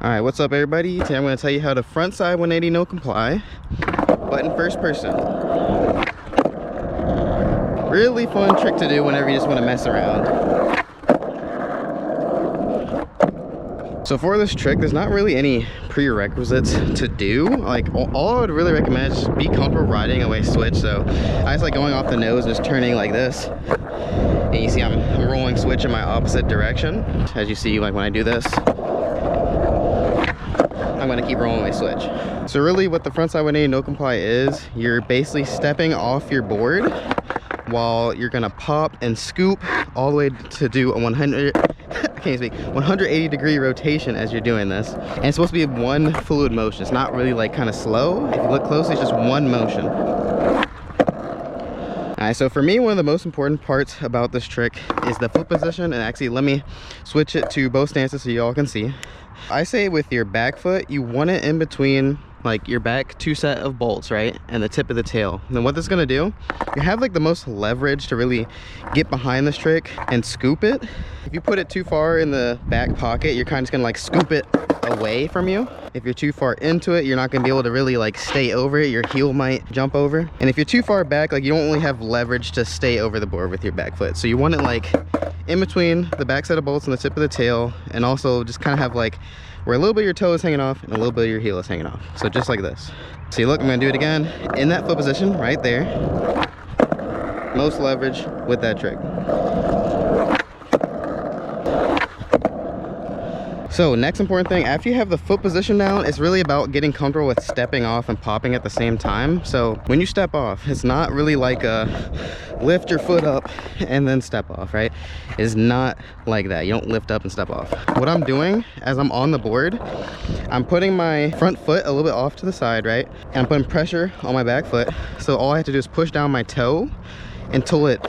Alright, what's up everybody? Today I'm going to tell you how to front side 180 no comply, but in first person. Really fun trick to do whenever you just want to mess around. So for this trick, there's not really any prerequisites to do. Like all I would really recommend is just be comfortable riding a way switch. So I just like going off the nose and just turning like this. And you see I'm rolling switch in my opposite direction. As you see, like when I do this, I'm gonna keep rolling my switch. So really what the frontside 180 no comply is, you're basically stepping off your board while you're gonna pop and scoop all the way to do a 180 degree rotation as you're doing this. And it's supposed to be one fluid motion. It's not really like kind of slow. If you look closely, it's just one motion. Alright, so for me, one of the most important parts about this trick is the foot position. And actually, let me switch it to both stances so y'all can see. I say with your back foot, you want it in between like your back two set of bolts, right? And the tip of the tail. And then what this is gonna do, you have like the most leverage to really get behind this trick and scoop it. If you put it too far in the back pocket, you're kind of just gonna like scoop it away from you. If you're too far into it, you're not gonna be able to really like stay over it. Your heel might jump over. And if you're too far back, like you don't really have leverage to stay over the board with your back foot. So you want it like in between the back set of bolts and the tip of the tail, and also just kind of have like where a little bit of your toe is hanging off and a little bit of your heel is hanging off. So just like this. See, look, I'm gonna do it again in that foot position right there. Most leverage with that trick. So next important thing, after you have the foot position down, it's really about getting comfortable with stepping off and popping at the same time. So when you step off, it's not really like a lift your foot up and then step off, right? It's not like that. You don't lift up and step off. What I'm doing as I'm on the board, I'm putting my front foot a little bit off to the side, right? And I'm putting pressure on my back foot. So all I have to do is push down my toe until it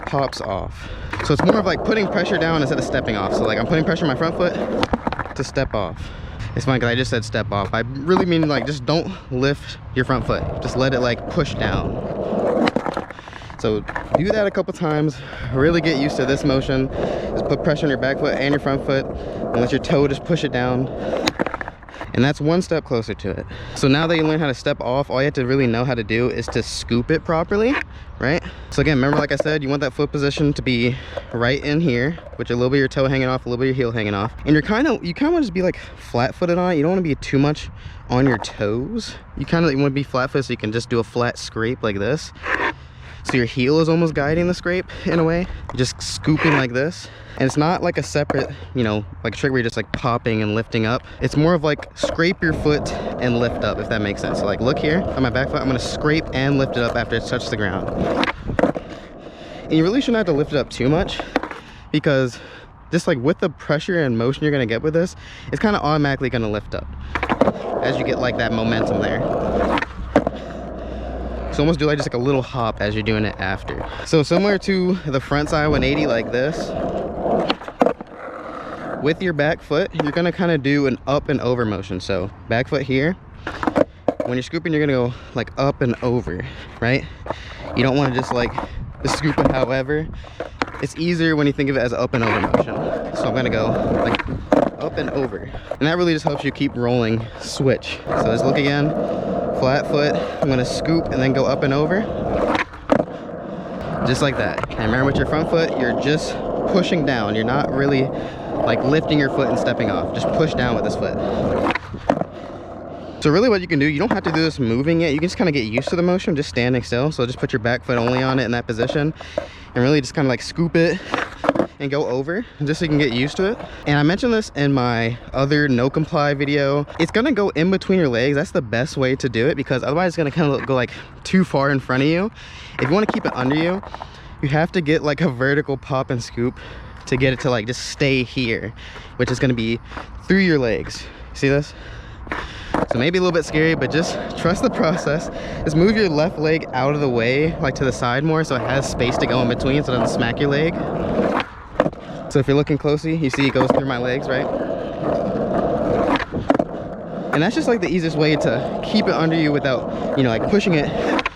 pops off. So it's more of like putting pressure down instead of stepping off. So like I'm putting pressure on my front foot to step off. It's funny because I just said step off. I really mean like just don't lift your front foot. Just let it like push down. So do that a couple times. Really get used to this motion. Just put pressure on your back foot and your front foot and let your toe just push it down. And that's one step closer to it. So now that you learn how to step off, all you have to really know how to do is to scoop it properly, right? So again, remember like I said, you want that foot position to be right in here, with a little bit of your toe hanging off, a little bit of your heel hanging off. And you kind of want to just be like flat-footed on it. You don't want to be too much on your toes. You kind of want to be flat-footed so you can just do a flat scrape like this. So your heel is almost guiding the scrape in a way. You're just scooping like this. And it's not like a separate, you know, like a trick where you're just like popping and lifting up. It's more of like scrape your foot and lift up, if that makes sense. So like look here on my back foot, I'm gonna scrape and lift it up after it's touched the ground. And you really shouldn't have to lift it up too much, because just like with the pressure and motion you're gonna get with this, it's kind of automatically gonna lift up as you get like that momentum there. So almost do like just like a little hop as you're doing it after. So similar to the front side 180 like this, with your back foot, you're gonna kind of do an up and over motion. So back foot here, when you're scooping, you're gonna go like up and over, right? You don't want to just like scoop it however. It's easier when you think of it as up and over motion. So I'm gonna go like up and over. And that really just helps you keep rolling switch. So let's look again. Flat foot, I'm gonna scoop and then go up and over. Just like that. And remember with your front foot, you're just pushing down. You're not really like lifting your foot and stepping off. Just push down with this foot. So really what you can do, you don't have to do this moving it. You can just kind of get used to the motion just standing still. So just put your back foot only on it in that position and really just kind of like scoop it and go over just so you can get used to it. And I mentioned this in my other no comply video. It's gonna go in between your legs. That's the best way to do it, because otherwise it's gonna kind of go like too far in front of you. If you want to keep it under you, you have to get like a vertical pop and scoop to get it to like just stay here, which is going to be through your legs. See this? So maybe a little bit scary, but just trust the process. Just move your left leg out of the way, like to the side more, so it has space to go in between so it doesn't smack your leg. So if you're looking closely, you see it goes through my legs, right? And that's just like the easiest way to keep it under you without, you know, like pushing it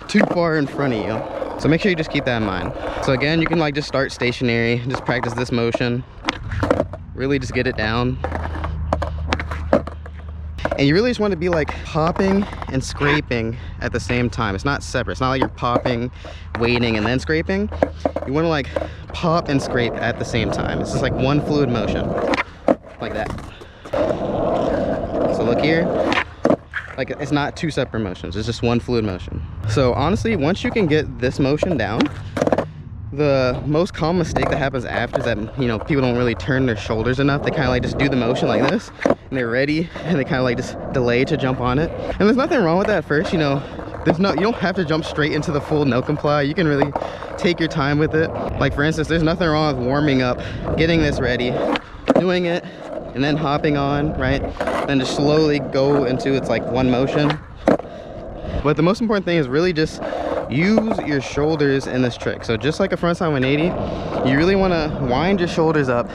too far in front of you. So make sure you just keep that in mind. So again, you can like just start stationary, just practice this motion. Really just get it down. And you really just want to be like popping and scraping at the same time. It's not separate. It's not like you're popping, waiting, and then scraping. You want to like pop and scrape at the same time. It's just like one fluid motion, like that. So look here, like it's not two separate motions. It's just one fluid motion. So honestly, once you can get this motion down, the most common mistake that happens after is that, you know, people don't really turn their shoulders enough. They kind of like just do the motion like this, and they're ready, and they kind of like just delay to jump on it. And there's nothing wrong with that at first, you know. You don't have to jump straight into the full no comply. You can really take your time with it. Like for instance, there's nothing wrong with warming up, getting this ready, doing it, and then hopping on, right? Then just slowly go into it's like one motion. But the most important thing is really just use your shoulders in this trick. So just like a frontside 180, you really want to wind your shoulders up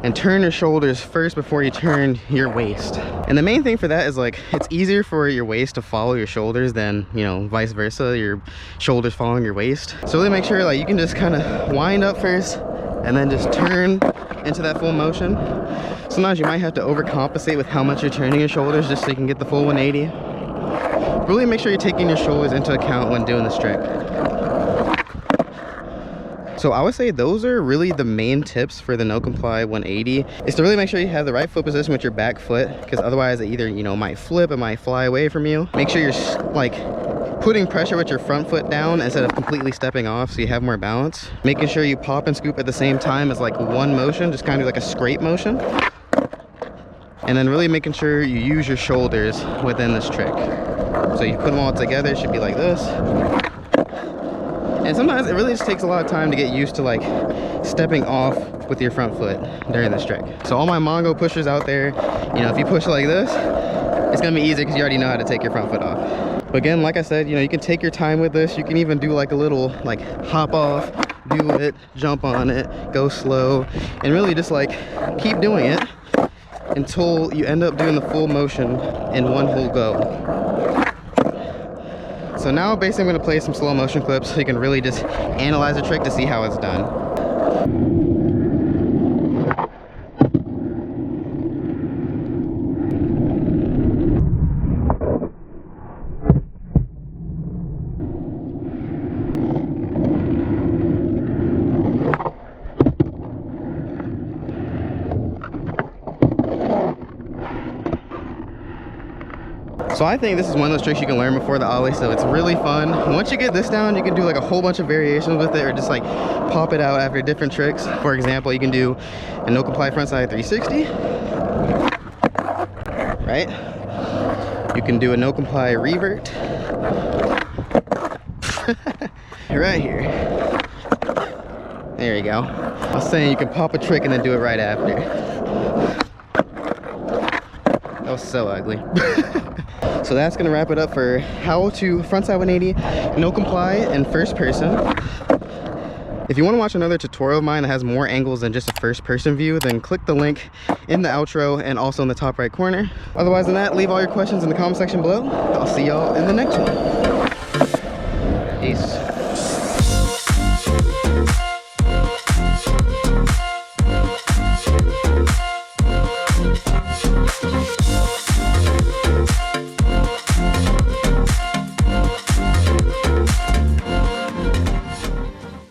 and turn your shoulders first before you turn your waist. And the main thing for that is like, it's easier for your waist to follow your shoulders than, you know, vice versa, your shoulders following your waist. So really make sure like you can just kind of wind up first and then just turn into that full motion. Sometimes you might have to overcompensate with how much you're turning your shoulders just so you can get the full 180. Really make sure you're taking your shoulders into account when doing this trick. So I would say those are really the main tips for the no comply 180, is to really make sure you have the right foot position with your back foot, because otherwise it either, you know, might flip, it might fly away from you. Make sure you're like putting pressure with your front foot down instead of completely stepping off so you have more balance. Making sure you pop and scoop at the same time as like one motion, just kind of like a scrape motion. And then really making sure you use your shoulders within this trick. So you put them all together, it should be like this. And sometimes it really just takes a lot of time to get used to like stepping off with your front foot during this trick. So all my Mongo pushers out there, you know, if you push like this, it's gonna be easier because you already know how to take your front foot off. But again, like I said, you know, you can take your time with this. You can even do like a little like hop off, do it, jump on it, go slow, and really just like keep doing it until you end up doing the full motion in one whole go. So now basically I'm going to play some slow motion clips so you can really just analyze the trick to see how it's done. So I think this is one of those tricks you can learn before the ollie, so it's really fun. Once you get this down, you can do like a whole bunch of variations with it, or just like pop it out after different tricks. For example, you can do a no comply frontside 360, right? You can do a no comply revert, right here. There you go. I was saying you can pop a trick and then do it right after. That was so ugly. So that's gonna wrap it up for how to frontside 180 no comply in first person. If you want to watch another tutorial of mine that has more angles than just a first person view, then click the link in the outro and also in the top right corner. Otherwise than that, leave all your questions in the comment section below. I'll see y'all in the next one. Peace.